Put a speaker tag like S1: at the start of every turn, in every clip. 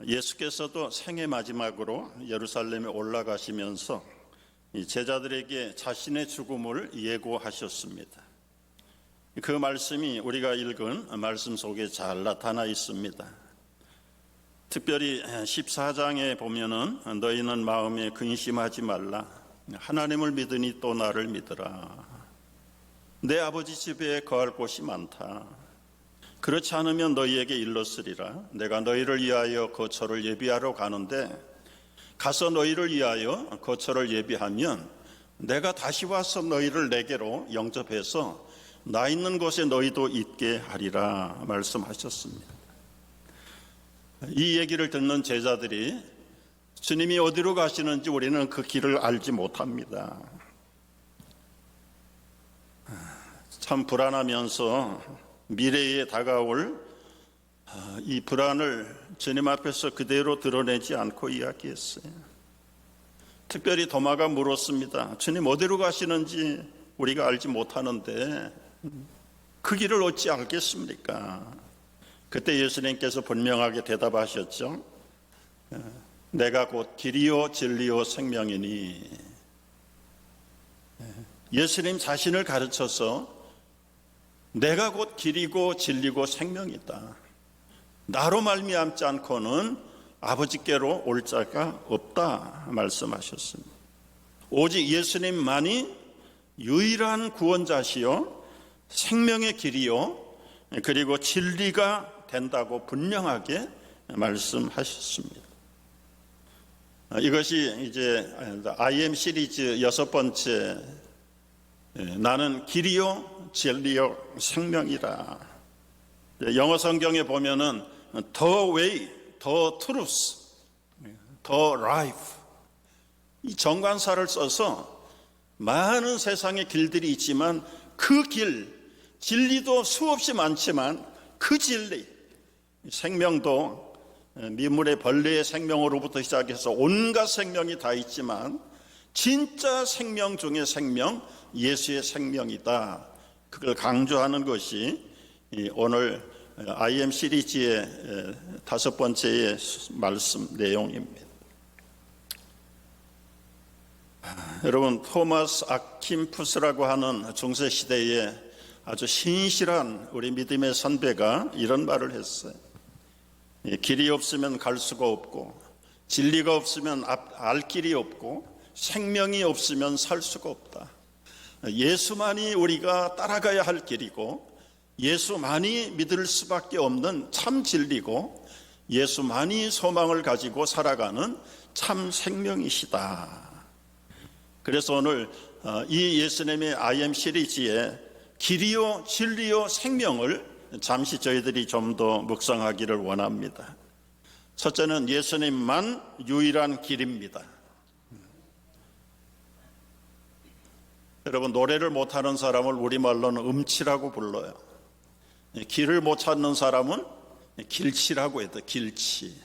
S1: 예수께서도 생애 마지막으로 예루살렘에 올라가시면서 이 제자들에게 자신의 죽음을 예고하셨습니다. 그 말씀이 우리가 읽은 말씀 속에 잘 나타나 있습니다. 특별히 14장에 보면은 너희는 마음에 근심하지 말라. 하나님을 믿으니 또 나를 믿으라. 내 아버지 집에 거할 곳이 많다. 그렇지 않으면 너희에게 일렀으리라. 내가 너희를 위하여 거처를 예비하러 가는데 가서 너희를 위하여 거처를 예비하면 내가 다시 와서 너희를 내게로 영접해서 나 있는 곳에 너희도 있게 하리라 말씀하셨습니다. 이 얘기를 듣는 제자들이 주님이 어디로 가시는지 우리는 그 길을 알지 못합니다. 참 불안하면서 미래에 다가올 이 불안을 주님 앞에서 그대로 드러내지 않고 이야기했어요. 특별히 도마가 물었습니다. 주님 어디로 가시는지 우리가 알지 못하는데 그 길을 어찌 알겠습니까? 그때 예수님께서 분명하게 대답하셨죠. 내가 곧 길이요 진리요 생명이니. 예수님 자신을 가르쳐서 내가 곧 길이고 진리고 생명이다. 나로 말미암지 않고는 아버지께로 올 자가 없다 말씀하셨습니다. 오직 예수님만이 유일한 구원자시요 생명의 길이요 그리고 진리가 된다고 분명하게 말씀하셨습니다. 이것이 이제 IM 시리즈 6번째 나는 길이요 진리요 생명이라. 영어 성경에 보면은 the way, the truth, the life 이 정관사를 써서 많은 세상의 길들이 있지만 그 길, 진리도 수없이 많지만 그 진리, 생명도 미물의 벌레의 생명으로부터 시작해서 온갖 생명이 다 있지만 진짜 생명 중에 생명, 예수의 생명이다. 그걸 강조하는 것이 오늘 IM 시리즈의 5번째의 말씀 내용입니다. 여러분, 토마스 아킨푸스라고 하는 중세시대에 아주 신실한 우리 믿음의 선배가 이런 말을 했어요. 길이 없으면 갈 수가 없고 진리가 없으면 알 길이 없고 생명이 없으면 살 수가 없다. 예수만이 우리가 따라가야 할 길이고 예수만이 믿을 수밖에 없는 참 진리고 예수만이 소망을 가지고 살아가는 참 생명이시다. 그래서 오늘 이 예수님의 IM 시리즈의 길이요 진리요 생명을 잠시 저희들이 좀 더 묵상하기를 원합니다. 첫째는 예수님만 유일한 길입니다. 여러분, 노래를 못하는 사람을 우리말로는 음치라고 불러요. 길을 못 찾는 사람은 길치라고 해도 길치.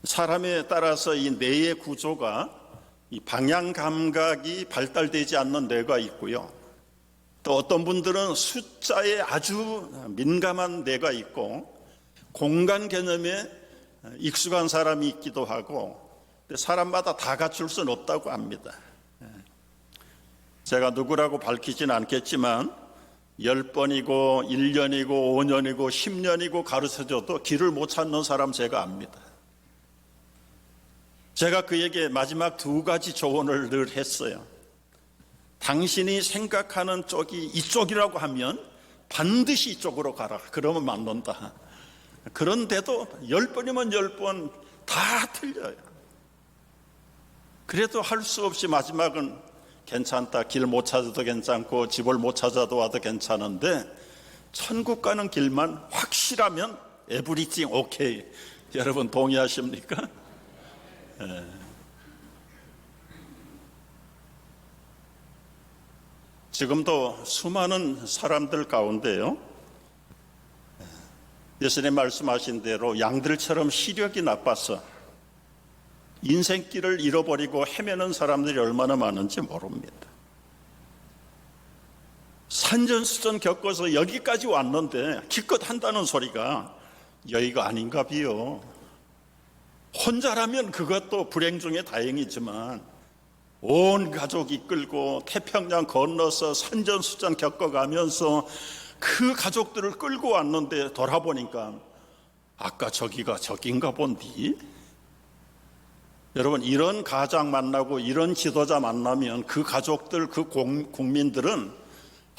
S1: 사람에 따라서 이 뇌의 구조가 이 방향 감각이 발달되지 않는 뇌가 있고요. 또 어떤 분들은 숫자에 아주 민감한 뇌가 있고 공간 개념에 익숙한 사람이 있기도 하고 사람마다 다 갖출 수는 없다고 합니다. 제가 누구라고 밝히지는 않겠지만 10번이고 1년이고 5년이고 10년이고 가르쳐줘도 길을 못 찾는 사람 제가 압니다. 제가 그에게 마지막 2가지 조언을 늘 했어요. 당신이 생각하는 쪽이 이쪽이라고 하면 반드시 이쪽으로 가라. 그러면 맞는다. 그런데도 10번이면 10번 다 틀려요. 그래도 할 수 없이 마지막은 괜찮다. 길 못 찾아도 괜찮고 집을 못 찾아도 와도 괜찮은데 천국 가는 길만 확실하면 에브리띵 오케이. 여러분 동의하십니까? 지금도 수많은 사람들 가운데요, 예수님 말씀하신 대로 양들처럼 시력이 나빠서 인생길을 잃어버리고 헤매는 사람들이 얼마나 많은지 모릅니다. 산전수전 겪어서 여기까지 왔는데 기껏 한다는 소리가 여의가 아닌가 비요. 혼자라면 그것도 불행 중에 다행이지만 온 가족이 끌고 태평양 건너서 산전수전 겪어가면서 그 가족들을 끌고 왔는데 돌아보니까 아까 저기가 저긴가 본디? 여러분, 이런 가장 만나고 이런 지도자 만나면 그 가족들, 그 국민들은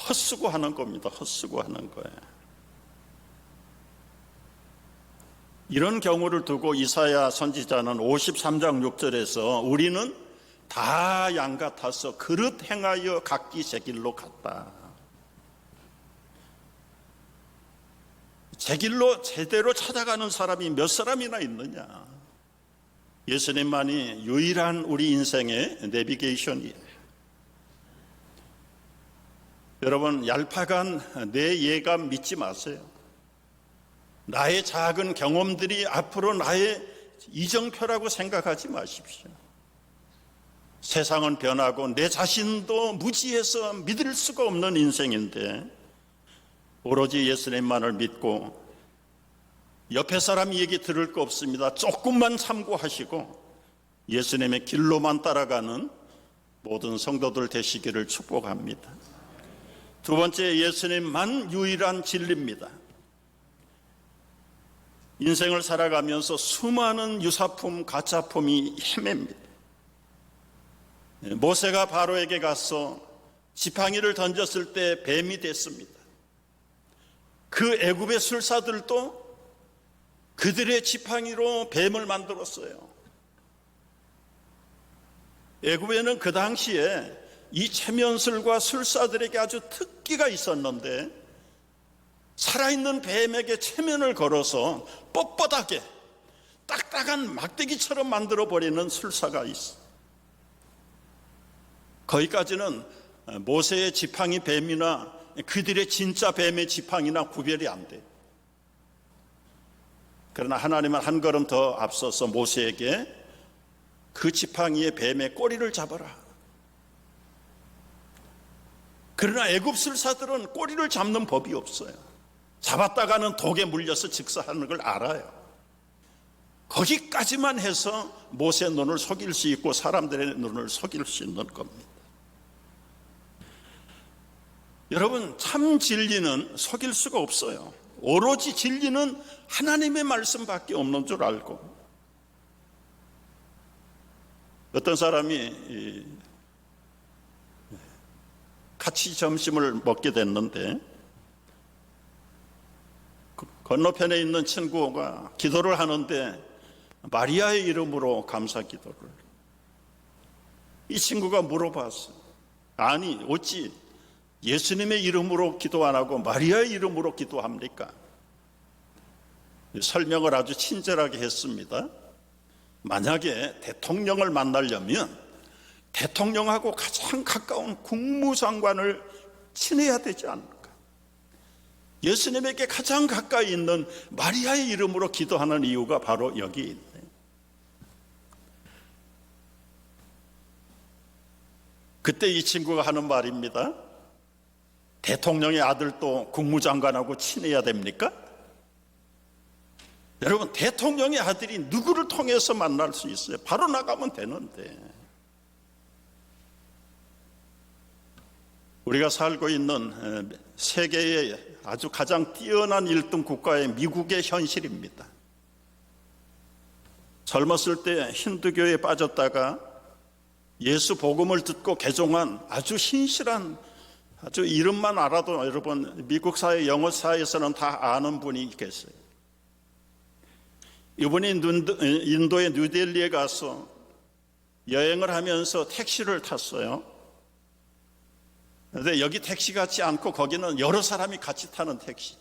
S1: 헛수고하는 겁니다. 헛수고하는 거예요. 이런 경우를 두고 이사야 선지자는 53장 6절에서 우리는 다 양 같아서 그릇 행하여 각기 제 길로 갔다. 제 길로 제대로 찾아가는 사람이 몇 사람이나 있느냐. 예수님만이 유일한 우리 인생의 내비게이션이에요. 여러분, 얄팍한 내 예감 믿지 마세요. 나의 작은 경험들이 앞으로 나의 이정표라고 생각하지 마십시오. 세상은 변하고 내 자신도 무지해서 믿을 수가 없는 인생인데 오로지 예수님만을 믿고 옆에 사람 얘기 들을 거 없습니다. 조금만 참고하시고 예수님의 길로만 따라가는 모든 성도들 되시기를 축복합니다. 두 번째, 예수님만 유일한 진리입니다. 인생을 살아가면서 수많은 유사품, 가짜품이 헤맵니다. 모세가 바로에게 가서 지팡이를 던졌을 때 뱀이 됐습니다. 그 애굽의 술사들도 그들의 지팡이로 뱀을 만들었어요. 애굽에는 그 당시에 이 체면술과 술사들에게 아주 특기가 있었는데 살아있는 뱀에게 체면을 걸어서 뻣뻣하게 딱딱한 막대기처럼 만들어버리는 술사가 있어. 거기까지는 모세의 지팡이 뱀이나 그들의 진짜 뱀의 지팡이나 구별이 안 돼. 그러나 하나님은 한 걸음 더 앞서서 모세에게 그 지팡이의 뱀의 꼬리를 잡아라. 그러나 애굽 술사들은 꼬리를 잡는 법이 없어요. 잡았다가는 독에 물려서 즉사하는 걸 알아요. 거기까지만 해서 모세의 눈을 속일 수 있고 사람들의 눈을 속일 수 있는 겁니다. 여러분, 참 진리는 속일 수가 없어요. 오로지 진리는 하나님의 말씀밖에 없는 줄 알고, 어떤 사람이 같이 점심을 먹게 됐는데 건너편에 있는 친구가 기도를 하는데 마리아의 이름으로 감사 기도를, 이 친구가 물어봤어요. 아니, 어찌 예수님의 이름으로 기도 안 하고 마리아의 이름으로 기도합니까? 설명을 아주 친절하게 했습니다. 만약에 대통령을 만나려면 대통령하고 가장 가까운 국무장관을 친해야 되지 않을까? 예수님에게 가장 가까이 있는 마리아의 이름으로 기도하는 이유가 바로 여기 있네요. 그때 이 친구가 하는 말입니다. 대통령의 아들도 국무장관하고 친해야 됩니까? 여러분, 대통령의 아들이 누구를 통해서 만날 수 있어요? 바로 나가면 되는데. 우리가 살고 있는 세계의 아주 가장 뛰어난 1등 국가의 미국의 현실입니다. 젊었을 때 힌두교에 빠졌다가 예수 복음을 듣고 개종한 아주 신실한, 아주 이름만 알아도 여러분 미국 사회, 영어 사회에서는 다 아는 분이 계세요. 이분이 인도의 뉴델리에 가서 여행을 하면서 택시를 탔어요. 그런데 여기 택시 같지 않고 거기는 여러 사람이 같이 타는 택시.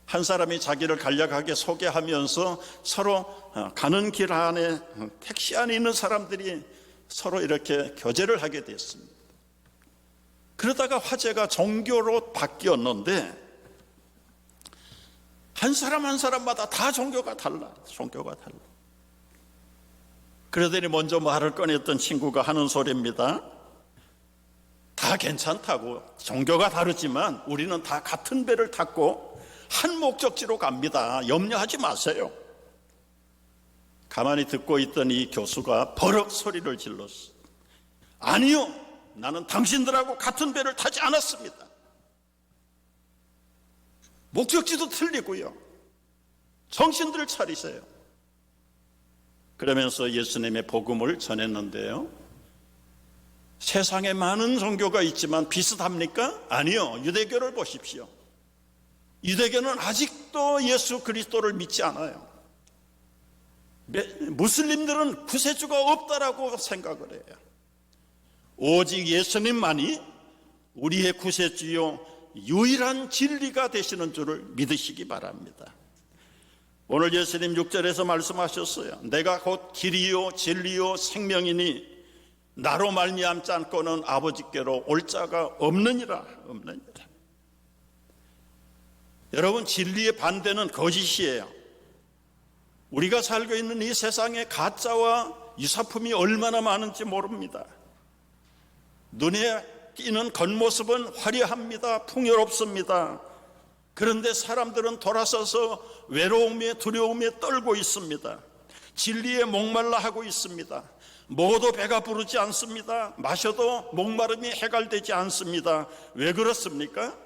S1: 한 사람이 자기를 간략하게 소개하면서 서로 가는 길 안에, 택시 안에 있는 사람들이 서로 이렇게 교제를 하게 됐습니다. 그러다가 화제가 종교로 바뀌었는데 한 사람 한 사람마다 다 종교가 달라. 그러더니 먼저 말을 꺼냈던 친구가 하는 소리입니다. 다 괜찮다고, 종교가 다르지만 우리는 다 같은 배를 탔고 한 목적지로 갑니다. 염려하지 마세요. 가만히 듣고 있던 이 교수가 버럭 소리를 질렀어요. 아니요, 나는 당신들하고 같은 배를 타지 않았습니다. 목적지도 틀리고요. 정신들 차리세요. 그러면서 예수님의 복음을 전했는데요. 세상에 많은 종교가 있지만 비슷합니까? 아니요. 유대교를 보십시오. 유대교는 아직도 예수 그리스도를 믿지 않아요. 무슬림들은 구세주가 없다라고 생각을 해요. 오직 예수님만이 우리의 구세주요 유일한 진리가 되시는 줄을 믿으시기 바랍니다. 오늘 예수님 6절에서 말씀하셨어요. 내가 곧 길이요 진리요 생명이니 나로 말미암지 않고는 아버지께로 올 자가 없느니라. 여러분, 진리의 반대는 거짓이에요. 우리가 살고 있는 이 세상에 가짜와 유사품이 얼마나 많은지 모릅니다. 눈에 띄는 겉모습은 화려합니다. 풍요롭습니다. 그런데 사람들은 돌아서서 외로움에 두려움에 떨고 있습니다. 진리에 목말라 하고 있습니다. 먹어도 배가 부르지 않습니다. 마셔도 목마름이 해갈되지 않습니다. 왜 그렇습니까?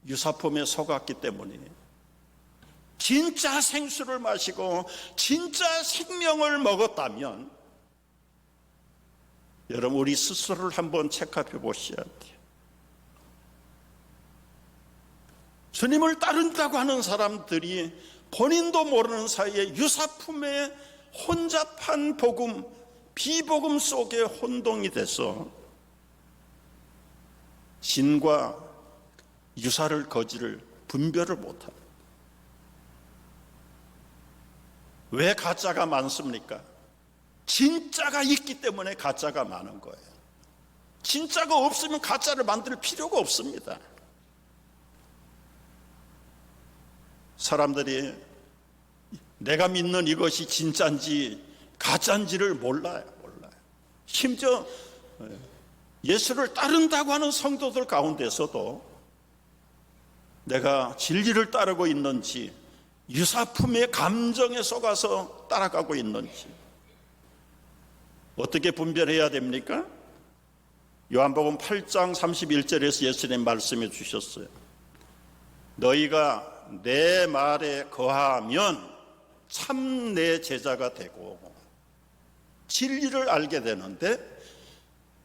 S1: 유사품에 속았기 때문이에요. 진짜 생수를 마시고 진짜 생명을 먹었다면 여러분, 우리 스스로를 한번 체크해 보셔야 돼요. 주님을 따른다고 하는 사람들이 본인도 모르는 사이에 유사품에 혼잡한 복음, 비복음 속에 혼동이 돼서 진과 유사를 거짓을 분별을 못합니다. 왜 가짜가 많습니까? 진짜가 있기 때문에 가짜가 많은 거예요. 진짜가 없으면 가짜를 만들 필요가 없습니다. 사람들이 내가 믿는 이것이 진짜인지 가짜인지를 몰라요. 심지어 예수를 따른다고 하는 성도들 가운데서도 내가 진리를 따르고 있는지 유사품의 감정에 속아서 따라가고 있는지 어떻게 분별해야 됩니까? 요한복음 8장 31절에서 예수님 말씀해 주셨어요. 너희가 내 말에 거하면 참 내 제자가 되고 진리를 알게 되는데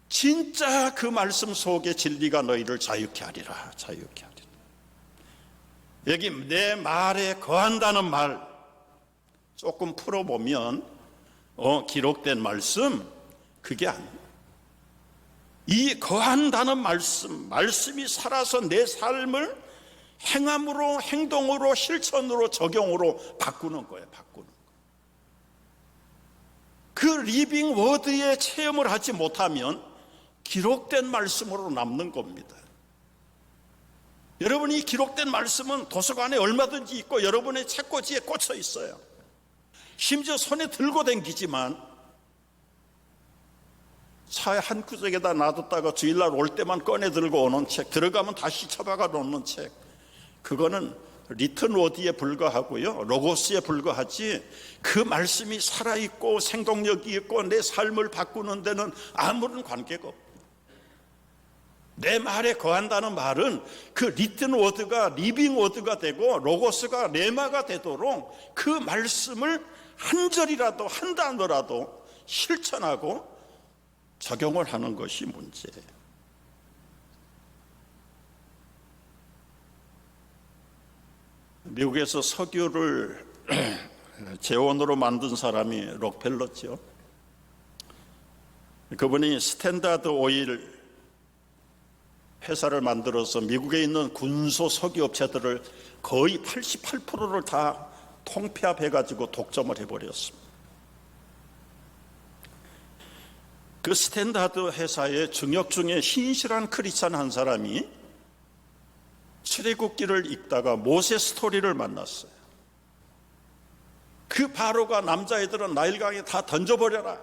S1: 진짜 그 말씀 속에 진리가 너희를 자유케 하리라. 여기 내 말에 거한다는 말 조금 풀어보면 기록된 말씀 그게 아니에요. 이 거한다는 말씀이 살아서 내 삶을 행함으로, 행동으로, 실천으로, 적용으로 바꾸는 거예요. 그 리빙 워드의 체험을 하지 못하면 기록된 말씀으로 남는 겁니다. 여러분이 기록된 말씀은 도서관에 얼마든지 있고 여러분의 책꽂이에 꽂혀 있어요. 심지어 손에 들고 다니지만 차 한 구석에다 놔뒀다가 주일날 올 때만 꺼내 들고 오는 책, 들어가면 다시 처박아 놓는 책, 그거는 리튼 워드에 불과하고요, 로고스에 불과하지 그 말씀이 살아있고 생동력이 있고 내 삶을 바꾸는 데는 아무런 관계가 없고, 내 말에 거한다는 말은 그 리튼 워드가 리빙 워드가 되고 로고스가 레마가 되도록 그 말씀을 한 절이라도 한 단어라도 실천하고 적용을 하는 것이 문제예요. 미국에서 석유를 재원으로 만든 사람이 록펠러죠. 그분이 스탠다드 오일 회사를 만들어서 미국에 있는 군소 석유 업체들을 거의 88%를 다 통폐합해가지고 독점을 해버렸습니다. 그 스탠다드 회사의 중역 중에 신실한 크리스찬 한 사람이 출애굽기를 읽다가 모세 스토리를 만났어요. 그 바로가 남자애들은 나일강에 다 던져버려라.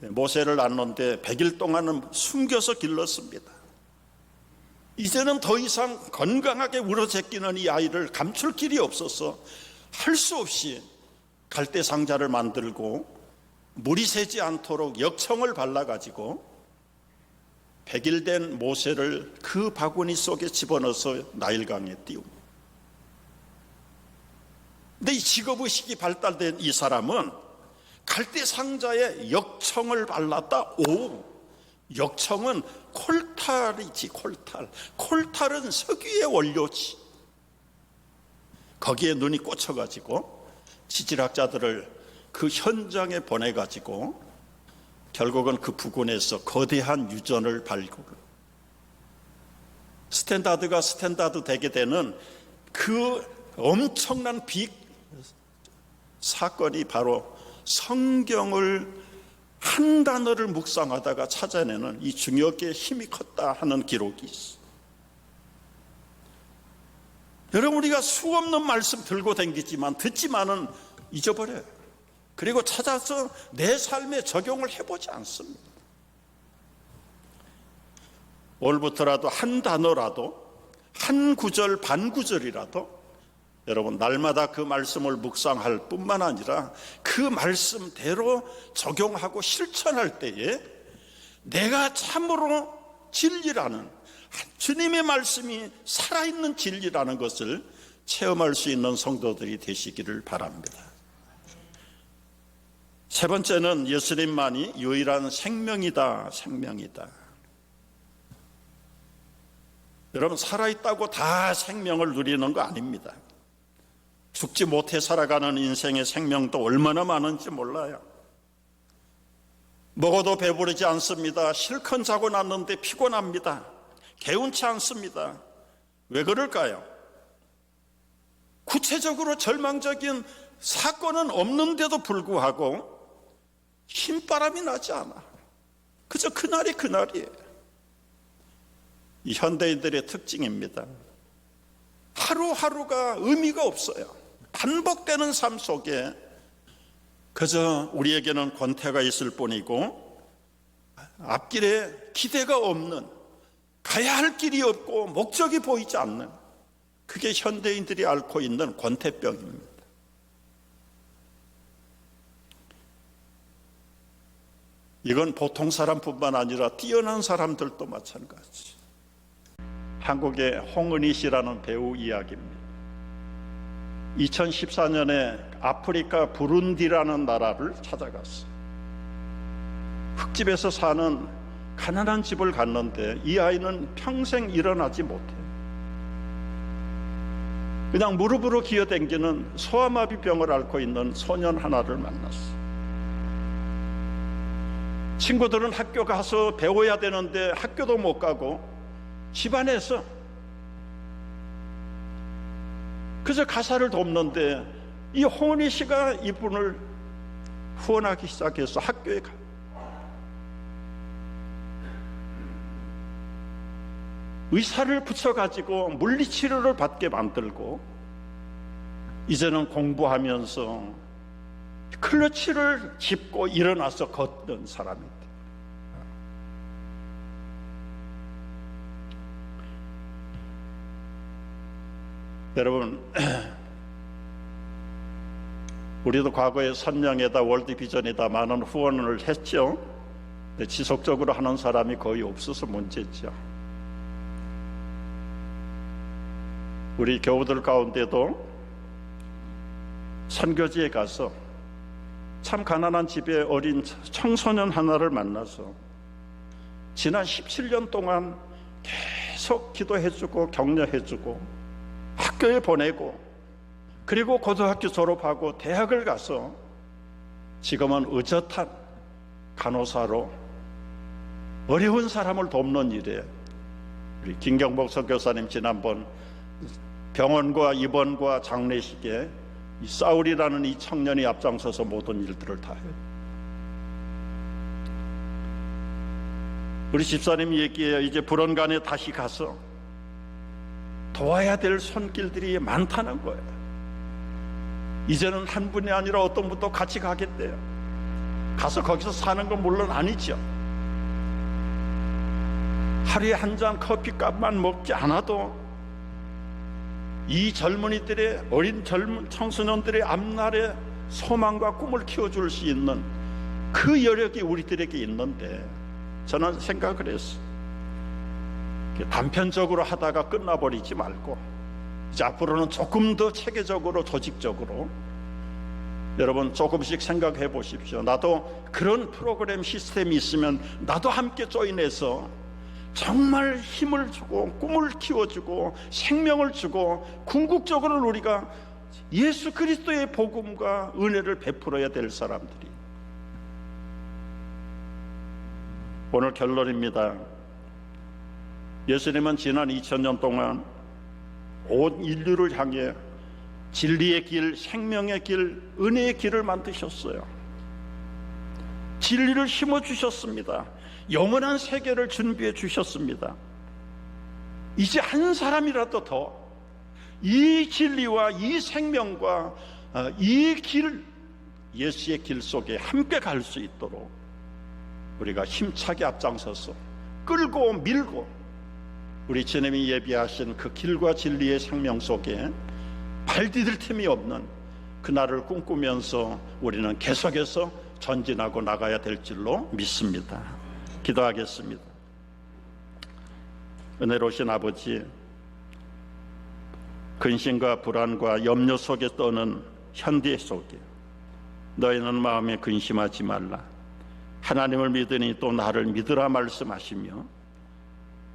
S1: 모세를 낳는데 100일 동안은 숨겨서 길렀습니다. 이제는 더 이상 건강하게 울어제끼는 이 아이를 감출 길이 없어서 할 수 없이 갈대 상자를 만들고 물이 새지 않도록 역청을 발라가지고 100일 된 모세를 그 바구니 속에 집어넣어서 나일강에 띄웁니다. 근데 이 직업의식이 발달된 이 사람은 갈대 상자에 역청을 발랐다. 역청은 콜탈이지, 콜탈. 콜탈은 석유의 원료지. 거기에 눈이 꽂혀가지고 지질학자들을 그 현장에 보내가지고 결국은 그 부근에서 거대한 유전을 발굴. 스탠다드가 스탠다드 되게 되는 그 엄청난 빅 사건이 바로 성경을 한 단어를 묵상하다가 찾아내는 이 중역의 힘이 컸다 하는 기록이 있어. 여러분, 우리가 수없는 말씀 들고 다니지만 듣지만은 잊어버려요. 그리고 찾아서 내 삶에 적용을 해보지 않습니다. 오늘부터라도 한 단어라도, 한 구절, 반 구절이라도 여러분, 날마다 그 말씀을 묵상할 뿐만 아니라 그 말씀대로 적용하고 실천할 때에 내가 참으로 진리라는, 주님의 말씀이 살아있는 진리라는 것을 체험할 수 있는 성도들이 되시기를 바랍니다. 세 번째는 예수님만이 유일한 생명이다. 생명이다. 여러분, 살아있다고 다 생명을 누리는 거 아닙니다. 죽지 못해 살아가는 인생의 생명도 얼마나 많은지 몰라요. 먹어도 배부르지 않습니다. 실컷 자고 났는데 피곤합니다. 개운치 않습니다. 왜 그럴까요? 구체적으로 절망적인 사건은 없는데도 불구하고 힘바람이 나지 않아. 그저 그날이 그날이에요. 이 현대인들의 특징입니다. 하루하루가 의미가 없어요. 반복되는 삶 속에 그저 우리에게는 권태가 있을 뿐이고 앞길에 기대가 없는, 가야 할 길이 없고 목적이 보이지 않는, 그게 현대인들이 앓고 있는 권태병입니다. 이건 보통 사람뿐만 아니라 뛰어난 사람들도 마찬가지. 한국의 홍은희 씨라는 배우 이야기입니다. 2014년에 아프리카 부룬디라는 나라를 찾아갔어요. 흙집에서 사는 가난한 집을 갔는데 이 아이는 평생 일어나지 못해. 그냥 무릎으로 기어다니는 소아마비병을 앓고 있는 소년 하나를 만났어요. 친구들은 학교 가서 배워야 되는데 학교도 못 가고 집안에서 그저 가사를 돕는데 이 홍은희 씨가 이분을 후원하기 시작해서 학교에 가. 의사를 붙여가지고 물리치료를 받게 만들고 이제는 공부하면서 클러치를 짚고 일어나서 걷는 사람입니다. 여러분, 우리도 과거에 선명에다 월드비전에다 많은 후원을 했죠. 근데 지속적으로 하는 사람이 거의 없어서 문제죠. 우리 교우들 가운데도 선교지에 가서 참 가난한 집의 어린 청소년 하나를 만나서 지난 17년 동안 계속 기도해주고 격려해주고 학교에 보내고 그리고 고등학교 졸업하고 대학을 가서 지금은 의젓한 간호사로 어려운 사람을 돕는 일에 우리 김경복 선교사님 지난번 병원과 입원과 장례식에 이 사울이라는 이 청년이 앞장서서 모든 일들을 다 해요. 우리 집사님 얘기해요. 이제 불원간에 다시 가서 도와야 될 손길들이 많다는 거예요. 이제는 한 분이 아니라 어떤 분도 같이 가겠대요. 가서 거기서 사는 건 물론 아니죠. 하루에 한 잔 커피값만 먹지 않아도 이 젊은이들의, 어린 젊은 청소년들의 앞날에 소망과 꿈을 키워줄 수 있는 그 여력이 우리들에게 있는데, 저는 생각을 했어요. 단편적으로 하다가 끝나버리지 말고 이제 앞으로는 조금 더 체계적으로, 조직적으로 여러분 조금씩 생각해 보십시오. 나도 그런 프로그램 시스템이 있으면 나도 함께 조인해서 정말 힘을 주고 꿈을 키워주고 생명을 주고 궁극적으로는 우리가 예수 그리스도의 복음과 은혜를 베풀어야 될 사람들이. 오늘 결론입니다. 예수님은 지난 2000년 동안 온 인류를 향해 진리의 길, 생명의 길, 은혜의 길을 만드셨어요. 진리를 심어주셨습니다. 영원한 세계를 준비해 주셨습니다. 이제 한 사람이라도 더 이 진리와 이 생명과 이 길, 예수의 길 속에 함께 갈 수 있도록 우리가 힘차게 앞장서서 끌고 밀고 우리 주님이 예비하신 그 길과 진리의 생명 속에 발 디딜 틈이 없는 그날을 꿈꾸면서 우리는 계속해서 전진하고 나가야 될 줄로 믿습니다. 기도하겠습니다. 은혜로우신 아버지, 근심과 불안과 염려 속에 떠는 현대 속에 너희는 마음에 근심하지 말라. 하나님을 믿으니 또 나를 믿으라 말씀하시며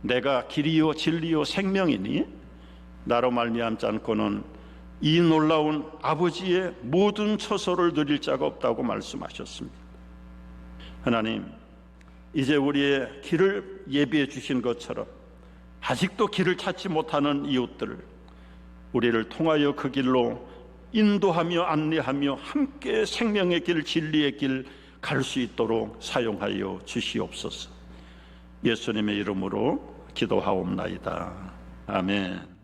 S1: 내가 길이요 진리요 생명이니 나로 말미암지 않고는 이 놀라운 아버지의 모든 처소를 누릴 자가 없다고 말씀하셨습니다. 하나님, 이제 우리의 길을 예비해 주신 것처럼 아직도 길을 찾지 못하는 이웃들, 우리를 통하여 그 길로 인도하며 안내하며 함께 생명의 길, 진리의 길 갈 수 있도록 사용하여 주시옵소서. 예수님의 이름으로 기도하옵나이다. 아멘.